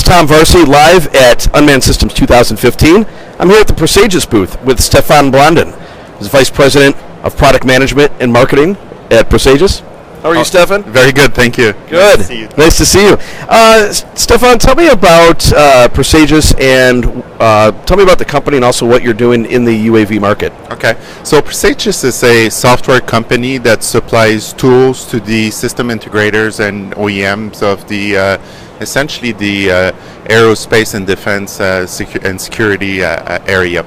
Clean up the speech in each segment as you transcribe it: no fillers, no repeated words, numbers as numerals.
Tom Varsity live at Unmanned Systems 2015. I'm here at the Presagis booth with Stefan Blondin, who's Vice President of Product Management and Marketing at Presagis. How are you, Stefan? Very good, thank you. Good. Nice to see you. Stefan, tell me about Presagis and tell me about the company and also what you're doing in the UAV market. Okay, so Presagis is a software company that supplies tools to the system integrators and OEMs of the essentially the aerospace and defense and security area.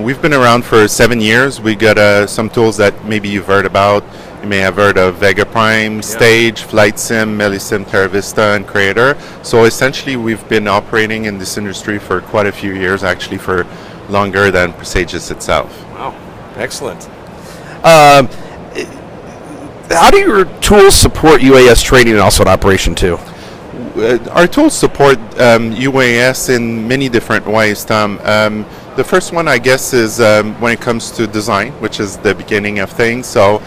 We've been around for 7 years. We got some tools that maybe you've heard about. You may have heard of Vega Prime, Stage, Flight Sim, Melisim, TerraVista, and Creator. So essentially, we've been operating in this industry for quite a few years, actually for longer than Presagis itself. Wow, excellent. How do your tools support UAS training and also in operation too? Our tools support UAS in many different ways, Tom. The first one, I guess, is when it comes to design, which is the beginning of things. So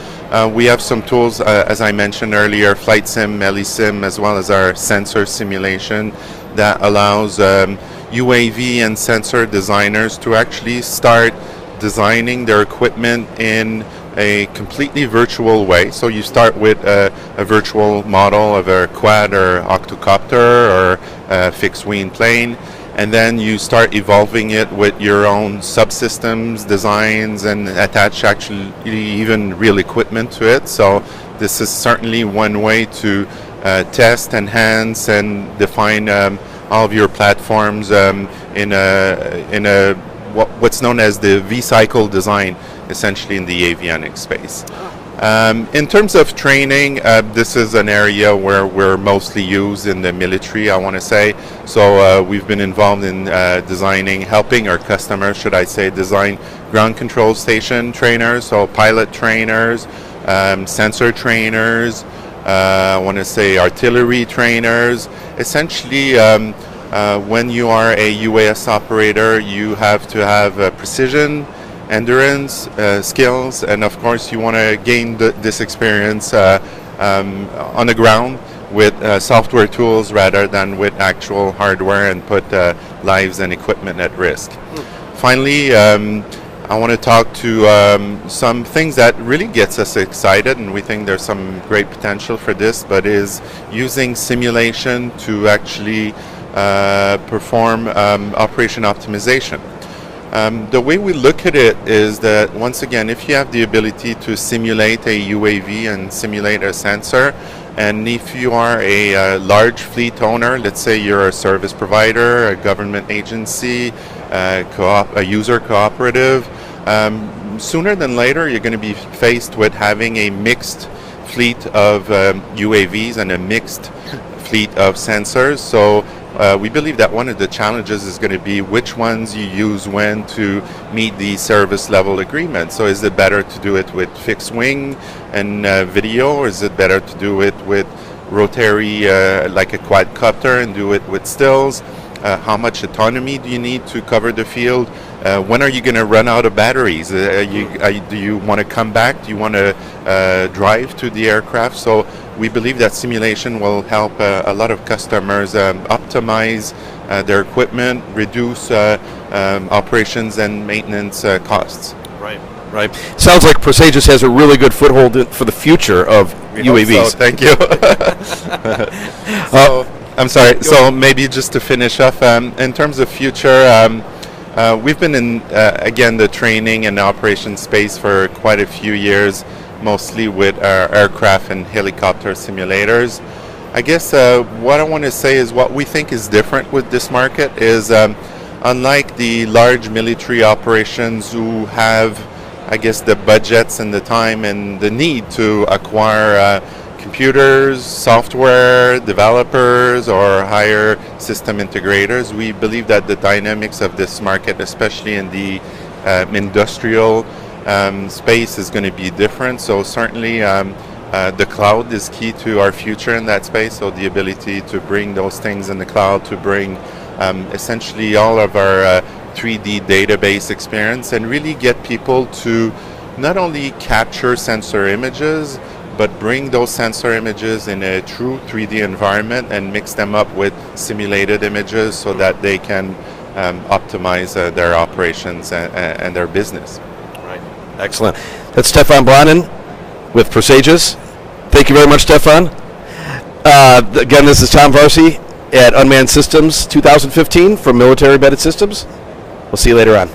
we have some tools, as I mentioned earlier, Flight Sim, Melisim, as well as our sensor simulation that allows UAV and sensor designers to actually start designing their equipment in a completely virtual way. So you start with a virtual model of a quad or octocopter or a fixed wing plane, and then you start evolving it with your own subsystems, designs, and attach actually even real equipment to it. So this is certainly one way to test, enhance, and define all of your platforms in a what's known as the V-cycle design, essentially in the avionics space. In terms of training, this is an area where we're mostly used in the military, I want to say. So we've been involved in helping our customers, should I say, design ground control station trainers, so pilot trainers, sensor trainers, I want to say artillery trainers. Essentially, when you are a UAS operator, you have to have precision, endurance, skills, and of course you want to gain this experience on the ground with software tools rather than with actual hardware and put lives and equipment at risk. Finally, I want to talk to some things that really gets us excited, and we think there's some great potential for this, but is using simulation to actually perform operation optimization. The way we look at it is that, once again, if you have the ability to simulate a UAV and simulate a sensor, and if you are a large fleet owner, let's say you're a service provider, a government agency, a user cooperative, sooner than later you're going to be faced with having a mixed fleet of UAVs and a mixed fleet of sensors. So we believe that one of the challenges is going to be which ones you use when to meet the service level agreement. So is it better to do it with fixed wing and video, or is it better to do it with rotary like a quadcopter and do it with stills? How much autonomy do you need to cover the field? When are you going to run out of batteries? Do you want to come back? Do you want to drive to the aircraft? So we believe that simulation will help a lot of customers optimize their equipment, reduce operations and maintenance costs. Right. Sounds like Presagis has a really good foothold for the future of UAVs. So, thank you. I'm sorry. So maybe just to finish off, in terms of future, we've been in again the training and operation space for quite a few years, mostly with our aircraft and helicopter simulators. I guess what I want to say is what we think is different with this market is unlike the large military operations who have, I guess, the budgets and the time and the need to acquire computers, software developers, or hire system integrators, we believe that the dynamics of this market, especially in the industrial space, is going to be different. So certainly the cloud is key to our future in that space. So the ability to bring those things in the cloud, to bring essentially all of our 3D database experience, and really get people to not only capture sensor images, but bring those sensor images in a true 3D environment and mix them up with simulated images so that they can optimize their operations and their business. Right. Excellent. That's Stefan Blondin with Presagis. Thank you very much, Stefan. Again, this is Tom Varsi at Unmanned Systems 2015 from Military Embedded Systems. We'll see you later on.